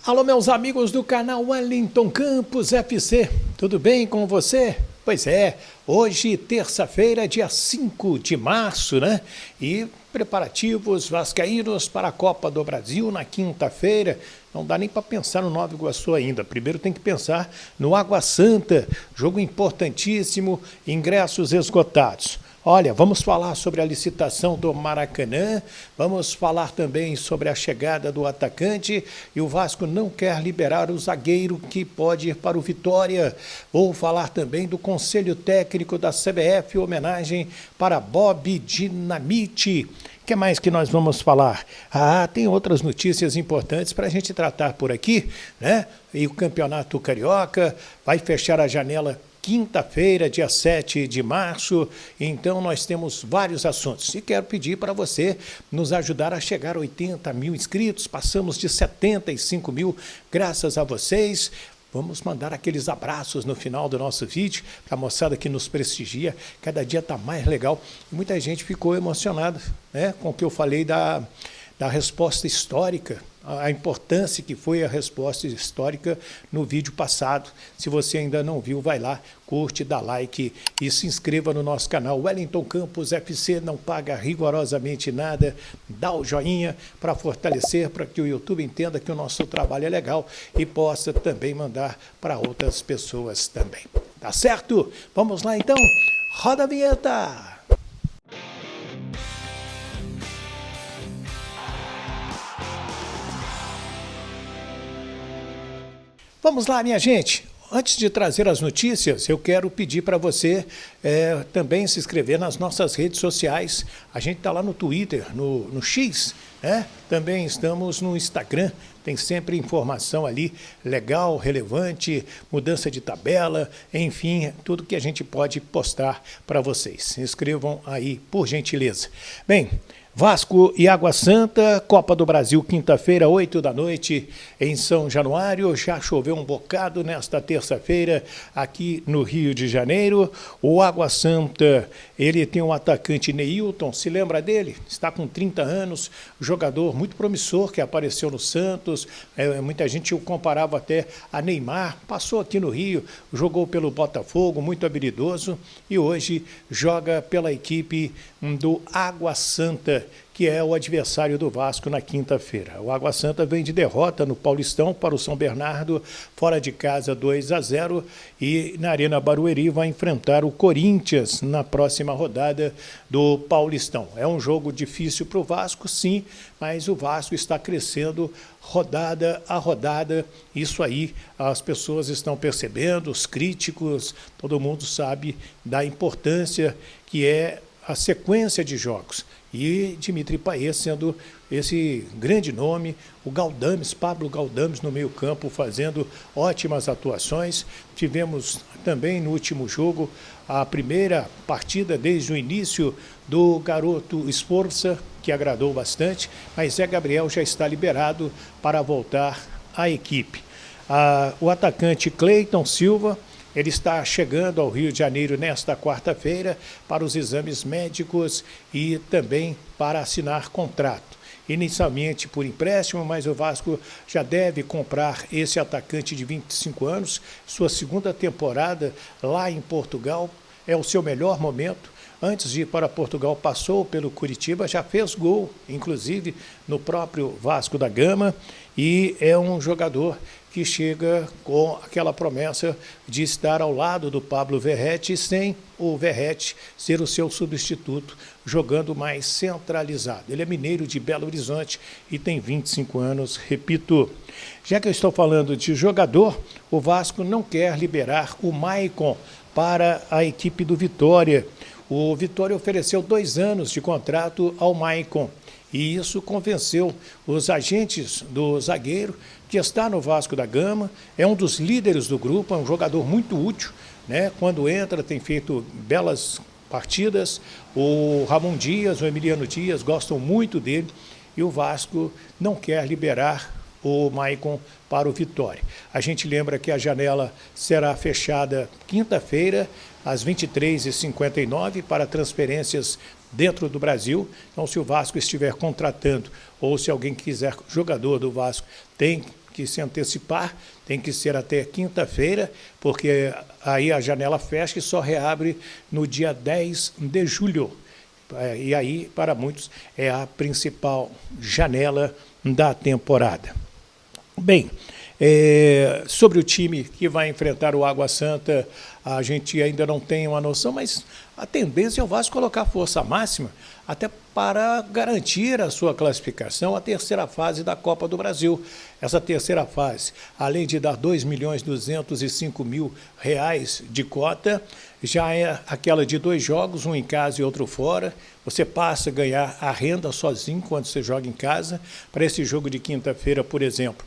Alô, meus amigos do canal Wellington Campos FC, tudo bem com você? Pois é, hoje, terça-feira, dia 5 de março, né? E preparativos vascaínos para a Copa do Brasil na quinta-feira. Não dá nem para pensar no Nova Iguaçu ainda. Primeiro tem que pensar no Água Santa, jogo importantíssimo, ingressos esgotados. Olha, vamos falar sobre a licitação do Maracanã, vamos falar também sobre a chegada do atacante e o Vasco não quer liberar o zagueiro que pode ir para o Vitória. Vou falar também do Conselho Técnico da CBF, homenagem para Bob Dinamite. O que mais que nós vamos falar? Tem outras notícias importantes para a gente tratar por aqui, né? E o Campeonato Carioca vai fechar a janela quinta-feira, dia 7 de março, então nós temos vários assuntos. E quero pedir para você nos ajudar a chegar a 80 mil inscritos, passamos de 75 mil, graças a vocês. Vamos mandar aqueles abraços no final do nosso vídeo, para a moçada que nos prestigia, cada dia está mais legal. E muita gente ficou emocionada, né, com o que eu falei da resposta histórica, a importância que foi a resposta histórica no vídeo passado. Se você ainda não viu, vai lá, curte, dá like e se inscreva no nosso canal. Wellington Campos FC não paga rigorosamente nada. Dá o joinha para fortalecer, para que o YouTube entenda que o nosso trabalho é legal e possa também mandar para outras pessoas também. Tá certo? Vamos lá então? Roda a vinheta! Vamos lá, minha gente. Antes de trazer as notícias, eu quero pedir para você também se inscrever nas nossas redes sociais. A gente está lá no Twitter, no X, né? Também estamos no Instagram. Tem sempre informação ali legal, relevante, mudança de tabela, enfim, tudo que a gente pode postar para vocês. Se inscrevam aí, por gentileza. Bem, Vasco e Água Santa, Copa do Brasil, quinta-feira, 8 da noite, em São Januário. Já choveu um bocado nesta terça-feira aqui no Rio de Janeiro. O Água Santa, ele tem um atacante, Neilton, se lembra dele? Está com 30 anos, jogador muito promissor que apareceu no Santos. Muita gente o comparava até a Neymar. Passou aqui no Rio, jogou pelo Botafogo, muito habilidoso. E hoje joga pela equipe do Água Santa, que é o adversário do Vasco na quinta-feira. O Água Santa vem de derrota no Paulistão para o São Bernardo, fora de casa 2-0, e na Arena Barueri vai enfrentar o Corinthians na próxima rodada do Paulistão. É um jogo difícil para o Vasco, sim, mas o Vasco está crescendo rodada a rodada. Isso aí as pessoas estão percebendo, os críticos, todo mundo sabe da importância que é a sequência de jogos. E Dimitri Payet sendo esse grande nome, o Galdames, Pablo Galdames no meio-campo fazendo ótimas atuações. Tivemos também no último jogo a primeira partida desde o início do garoto Esforça, que agradou bastante, mas Zé Gabriel já está liberado para voltar à equipe. O atacante Cleiton Silva, ele está chegando ao Rio de Janeiro nesta quarta-feira para os exames médicos e também para assinar contrato. Inicialmente por empréstimo, mas o Vasco já deve comprar esse atacante de 25 anos. Sua segunda temporada lá em Portugal é o seu melhor momento. Antes de ir para Portugal, passou pelo Curitiba, já fez gol, inclusive, no próprio Vasco da Gama, e é um jogador que chega com aquela promessa de estar ao lado do Pablo Verratti, sem o Verratti ser o seu substituto, jogando mais centralizado. Ele é mineiro de Belo Horizonte e tem 25 anos, repito. Já que eu estou falando de jogador, o Vasco não quer liberar o Maicon para a equipe do Vitória. O Vitória ofereceu 2 anos de contrato ao Maicon e isso convenceu os agentes do zagueiro, que está no Vasco da Gama, é um dos líderes do grupo, é um jogador muito útil, né? Quando entra tem feito belas partidas. O Ramon Dias, o Emiliano Dias gostam muito dele e o Vasco não quer liberar o Maicon para o Vitória. A gente lembra que a janela será fechada quinta-feira, às 23h59, para transferências dentro do Brasil. Então, se o Vasco estiver contratando ou se alguém quiser jogador do Vasco tem que se antecipar, tem que ser até quinta-feira, porque aí a janela fecha e só reabre no dia 10 de julho. E aí, para muitos, é a principal janela da temporada. Bem, sobre o time que vai enfrentar o Água Santa, a gente ainda não tem uma noção, mas a tendência é o Vasco colocar força máxima até para garantir a sua classificação à terceira fase da Copa do Brasil. Essa terceira fase, além de dar R$ 2.205.000 de cota, já é aquela de 2 jogos, um em casa e outro fora. Você passa a ganhar a renda sozinho quando você joga em casa. Para esse jogo de quinta-feira, por exemplo,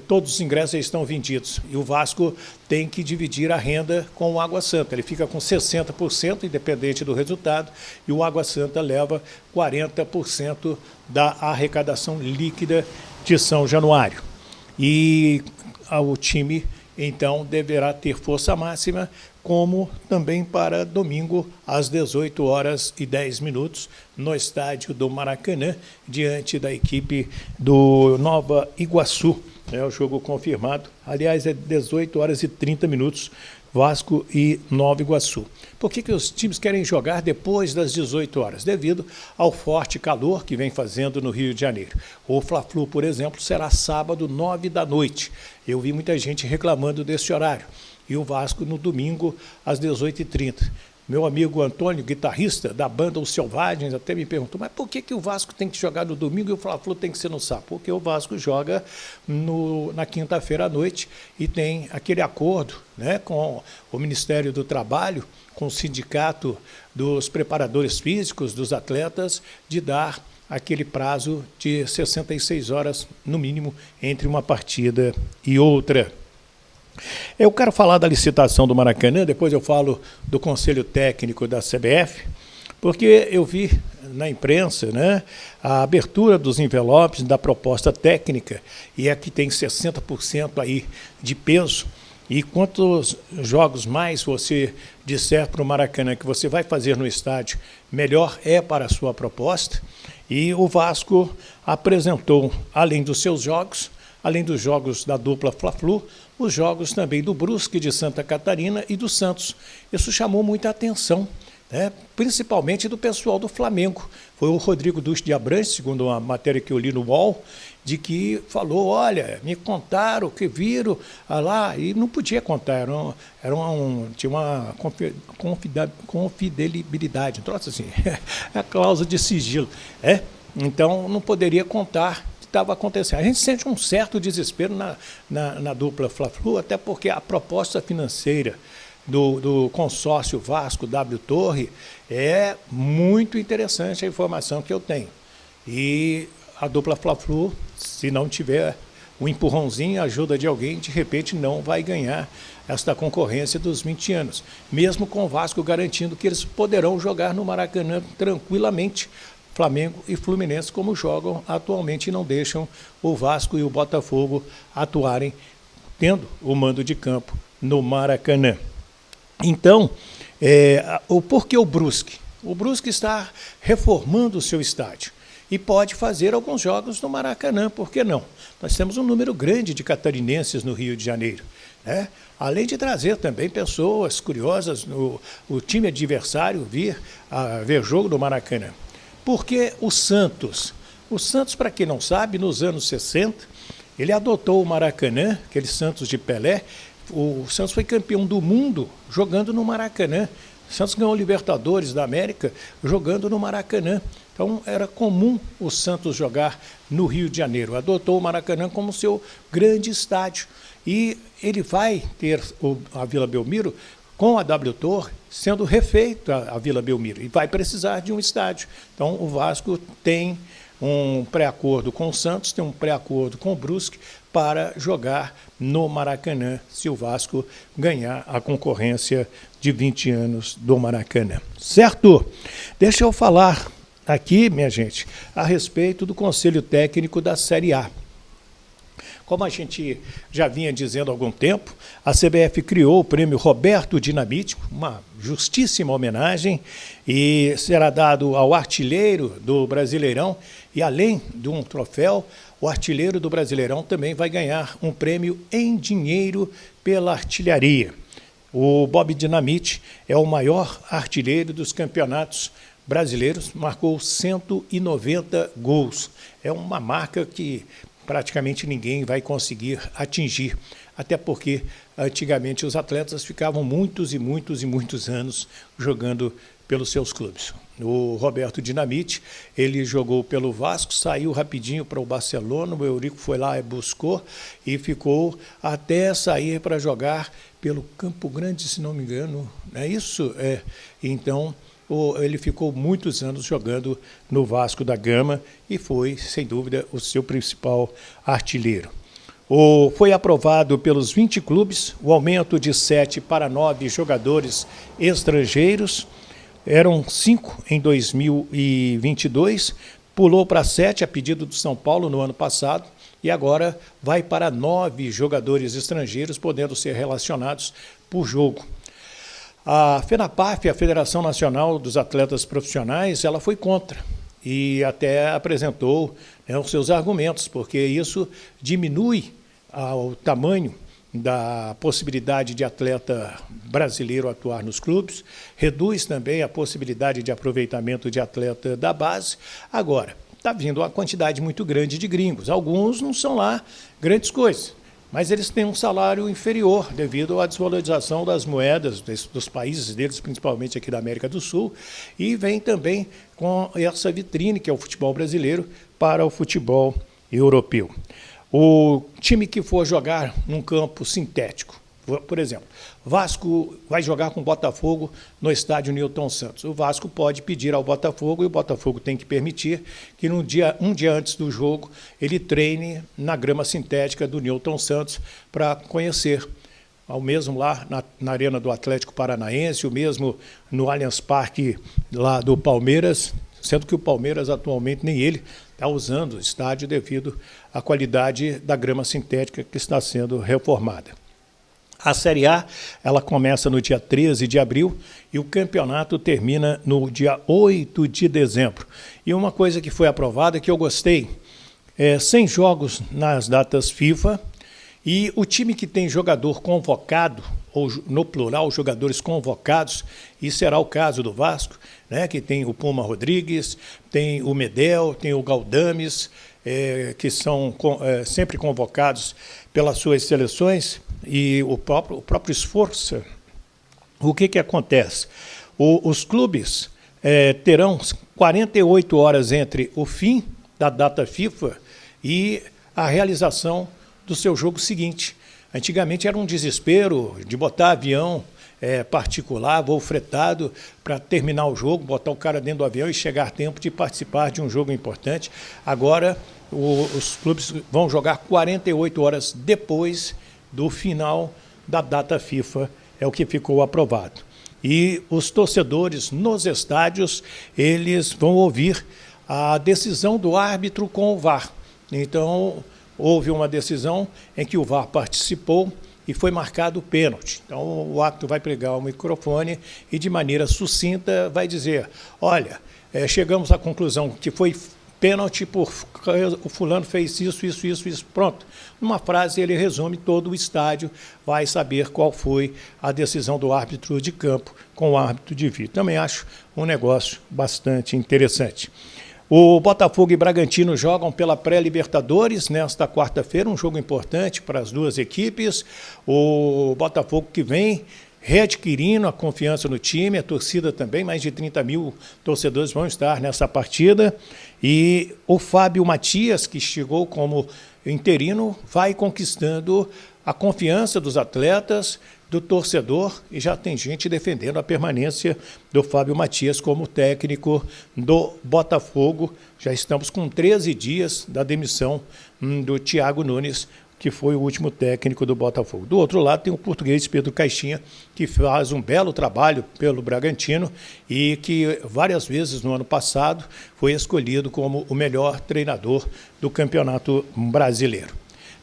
todos os ingressos estão vendidos e o Vasco tem que dividir a renda com o Água Santa. Ele fica com 60%, independente do resultado, e o Água Santa leva 40% da arrecadação líquida de São Januário. E o time, então, deverá ter força máxima, como também para domingo, às 18h10, no estádio do Maracanã, diante da equipe do Nova Iguaçu. É o jogo confirmado. Aliás, é 18h30, Vasco e Nova Iguaçu. Por que os times querem jogar depois das 18 horas? Devido ao forte calor que vem fazendo no Rio de Janeiro. O Fla-Flu, por exemplo, será sábado, 21h. Eu vi muita gente reclamando desse horário. E o Vasco no domingo, às 18h30. Meu amigo Antônio, guitarrista da banda Os Selvagens, até me perguntou, mas por que o Vasco tem que jogar no domingo e o Fla-Flu tem que ser no sábado? Porque o Vasco joga na quinta-feira à noite e tem aquele acordo, né, com o Ministério do Trabalho, com o Sindicato dos Preparadores Físicos, dos atletas, de dar aquele prazo de 66 horas, no mínimo, entre uma partida e outra. Eu quero falar da licitação do Maracanã, depois eu falo do Conselho Técnico da CBF, porque eu vi na imprensa, né, a abertura dos envelopes da proposta técnica, e é que tem 60% aí de peso. E quantos jogos mais você disser para o Maracanã que você vai fazer no estádio, melhor é para a sua proposta. E o Vasco apresentou, além dos seus jogos, além dos jogos da dupla Fla-Flu, os jogos também do Brusque de Santa Catarina e do Santos. Isso chamou muita atenção, né? Principalmente do pessoal do Flamengo. Foi o Rodrigo Duque de Abrantes, segundo uma matéria que eu li no UOL, de que falou, olha, me contaram que viram lá, e não podia contar, tinha uma confidencialidade, um troço assim, a cláusula de sigilo. Então, não poderia contar o que estava acontecendo. A gente sente um certo desespero na dupla Fla-Flu, até porque a proposta financeira do consórcio Vasco W Torre é muito interessante, a informação que eu tenho. E a dupla Fla-Flu, se não tiver um empurrãozinho, a ajuda de alguém, de repente não vai ganhar esta concorrência dos 20 anos. Mesmo com o Vasco garantindo que eles poderão jogar no Maracanã tranquilamente, Flamengo e Fluminense, como jogam atualmente, e não deixam o Vasco e o Botafogo atuarem, tendo o mando de campo no Maracanã. Então, por que o Brusque? O Brusque está reformando o seu estádio e pode fazer alguns jogos no Maracanã, por que não? Nós temos um número grande de catarinenses no Rio de Janeiro, né? Além de trazer também pessoas curiosas, o time adversário vir jogo no Maracanã. Porque o Santos, para quem não sabe, nos anos 60, ele adotou o Maracanã, aquele Santos de Pelé. O Santos foi campeão do mundo jogando no Maracanã. O Santos ganhou o Libertadores da América jogando no Maracanã. Então, era comum o Santos jogar no Rio de Janeiro. Adotou o Maracanã como seu grande estádio. E ele vai ter a Vila Belmiro com a W Torre sendo refeito a Vila Belmiro. E vai precisar de um estádio. Então, o Vasco tem um pré-acordo com o Santos, tem um pré-acordo com o Brusque para jogar no Maracanã, se o Vasco ganhar a concorrência de 20 anos do Maracanã. Certo? Deixa eu falar aqui, minha gente, a respeito do Conselho Técnico da Série A. Como a gente já vinha dizendo há algum tempo, a CBF criou o prêmio Roberto Dinamite, uma justíssima homenagem, e será dado ao artilheiro do Brasileirão. E além de um troféu, o artilheiro do Brasileirão também vai ganhar um prêmio em dinheiro pela artilharia. O Bob Dinamite é o maior artilheiro dos campeonatos brasileiros, marcou 190 gols. É uma marca que praticamente ninguém vai conseguir atingir, até porque antigamente os atletas ficavam muitos anos jogando pelos seus clubes. O Roberto Dinamite, ele jogou pelo Vasco, saiu rapidinho para o Barcelona, o Eurico foi lá e buscou e ficou até sair para jogar pelo Campo Grande, se não me engano, é isso? Então, ele ficou muitos anos jogando no Vasco da Gama e foi, sem dúvida, o seu principal artilheiro. Foi aprovado pelos 20 clubes o aumento de 7 para 9 jogadores estrangeiros. Eram 5 em 2022, pulou para 7 a pedido do São Paulo no ano passado e agora vai para 9 jogadores estrangeiros, podendo ser relacionados por jogo. A FENAPAF, a Federação Nacional dos Atletas Profissionais, ela foi contra e até apresentou, os seus argumentos, porque isso diminui o tamanho da possibilidade de atleta brasileiro atuar nos clubes, reduz também a possibilidade de aproveitamento de atleta da base. Agora, está vindo uma quantidade muito grande de gringos. Alguns não são lá grandes coisas, mas eles têm um salário inferior devido à desvalorização das moedas dos países deles, principalmente aqui da América do Sul, e vem também com essa vitrine que é o futebol brasileiro para o futebol europeu. O time que for jogar num campo sintético, por exemplo, Vasco vai jogar com o Botafogo no estádio Newton Santos. O Vasco pode pedir ao Botafogo, e o Botafogo tem que permitir que um dia antes do jogo ele treine na grama sintética do Newton Santos para conhecer. Ao mesmo lá na Arena do Atlético Paranaense, o mesmo no Allianz Parque lá do Palmeiras, sendo que o Palmeiras atualmente nem ele está usando o estádio devido à qualidade da grama sintética que está sendo reformada. A Série A, ela começa no dia 13 de abril e o campeonato termina no dia 8 de dezembro. E uma coisa que foi aprovada que eu gostei, 100 jogos nas datas FIFA e o time que tem jogador convocado, ou no plural, jogadores convocados, e será o caso do Vasco, que tem o Puma Rodrigues, tem o Medel, tem o Galdames, que são sempre convocados pelas suas seleções, e o próprio esforço. O que acontece? Os clubes terão 48 horas entre o fim da data FIFA e a realização do seu jogo seguinte. Antigamente era um desespero de botar avião particular, voo fretado, para terminar o jogo, botar o cara dentro do avião e chegar a tempo de participar de um jogo importante. Agora, os clubes vão jogar 48 horas depois do final da data FIFA, é o que ficou aprovado. E os torcedores nos estádios, eles vão ouvir a decisão do árbitro com o VAR. Então, houve uma decisão em que o VAR participou e foi marcado o pênalti. Então, o árbitro vai pegar o microfone e, de maneira sucinta, vai dizer: olha, chegamos à conclusão que foi pênalti por o fulano fez isso. Pronto. Numa frase, ele resume todo o estádio, vai saber qual foi a decisão do árbitro de campo com o árbitro de vídeo. Também acho um negócio bastante interessante. O Botafogo e Bragantino jogam pela pré-Libertadores nesta quarta-feira, um jogo importante para as duas equipes. O Botafogo que vem readquirindo a confiança no time, a torcida também, mais de 30 mil torcedores vão estar nessa partida. E o Fábio Matias, que chegou como interino, vai conquistando a confiança dos atletas, do torcedor, e já tem gente defendendo a permanência do Fábio Matias como técnico do Botafogo. Já estamos com 13 dias da demissão do Thiago Nunes, que foi o último técnico do Botafogo. Do outro lado tem o português Pedro Caixinha, que faz um belo trabalho pelo Bragantino e que várias vezes no ano passado foi escolhido como o melhor treinador do Campeonato Brasileiro.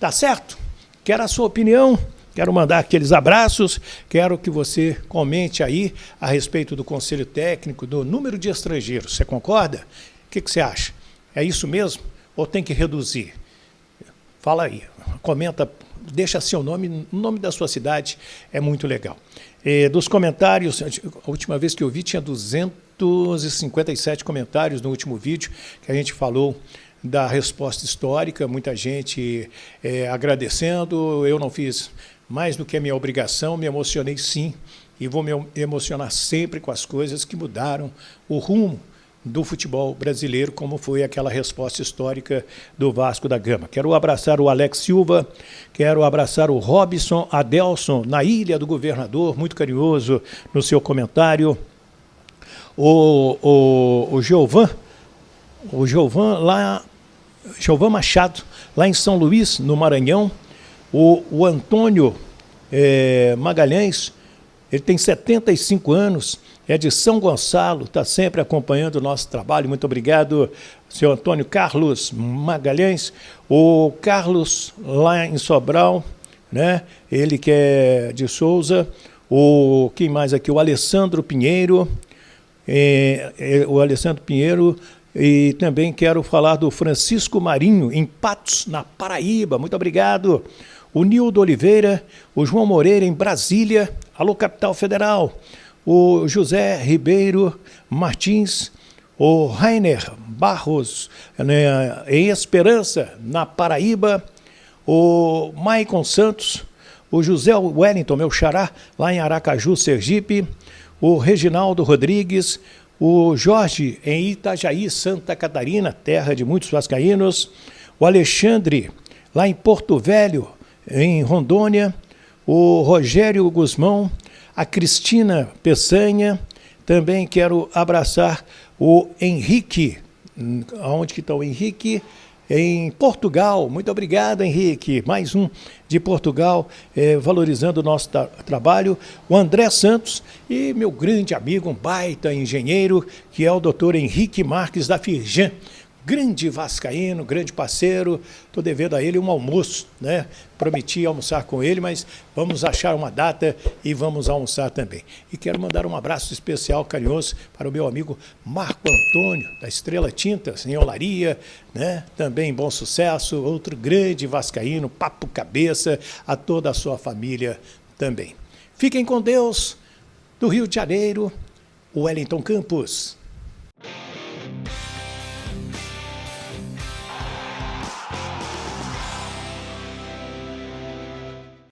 Tá certo? Quero a sua opinião, quero mandar aqueles abraços, quero que você comente aí a respeito do Conselho Técnico, do número de estrangeiros. Você concorda? O que você acha? É isso mesmo? Ou tem que reduzir? Fala aí, comenta, deixa seu nome, o nome da sua cidade, é muito legal. Dos comentários, a última vez que eu vi tinha 257 comentários no último vídeo, que a gente falou da resposta histórica, muita gente agradecendo. Eu não fiz mais do que a minha obrigação, me emocionei sim, e vou me emocionar sempre com as coisas que mudaram o rumo do futebol brasileiro, como foi aquela resposta histórica do Vasco da Gama. Quero abraçar o Alex Silva, quero abraçar o Robson Adelson, na Ilha do Governador, muito carinhoso no seu comentário. O Giovan Machado, lá em São Luís, no Maranhão. O Antônio Magalhães, ele tem 75 anos, é de São Gonçalo, está sempre acompanhando o nosso trabalho. Muito obrigado, senhor Antônio Carlos Magalhães. O Carlos, lá em Sobral, né? Ele que é de Souza. Quem mais aqui? O Alessandro Pinheiro. E também quero falar do Francisco Marinho, em Patos, na Paraíba. Muito obrigado. O Nildo Oliveira, o João Moreira, em Brasília. Alô, Capital Federal. O José Ribeiro Martins, o Rainer Barros, né, em Esperança, na Paraíba. O Maicon Santos, o José Wellington, meu xará, lá em Aracaju, Sergipe. O Reginaldo Rodrigues, o Jorge, em Itajaí, Santa Catarina, terra de muitos vascaínos. O Alexandre, lá em Porto Velho, em Rondônia. O Rogério Guzmão, a Cristina Peçanha. Também quero abraçar o Henrique. Aonde que está o Henrique? Em Portugal. Muito obrigado, Henrique. Mais um de Portugal, valorizando o nosso trabalho. O André Santos e meu grande amigo, um baita engenheiro, que é o doutor Henrique Marques da Firjan. Grande vascaíno, grande parceiro. Estou devendo a ele um almoço, né? Prometi almoçar com ele, mas vamos achar uma data e vamos almoçar também. E quero mandar um abraço especial, carinhoso, para o meu amigo Marco Antônio, da Estrela Tintas, em Olaria, né? Também Bom Sucesso, outro grande vascaíno, papo cabeça, a toda a sua família também. Fiquem com Deus, do Rio de Janeiro, o Wellington Campos.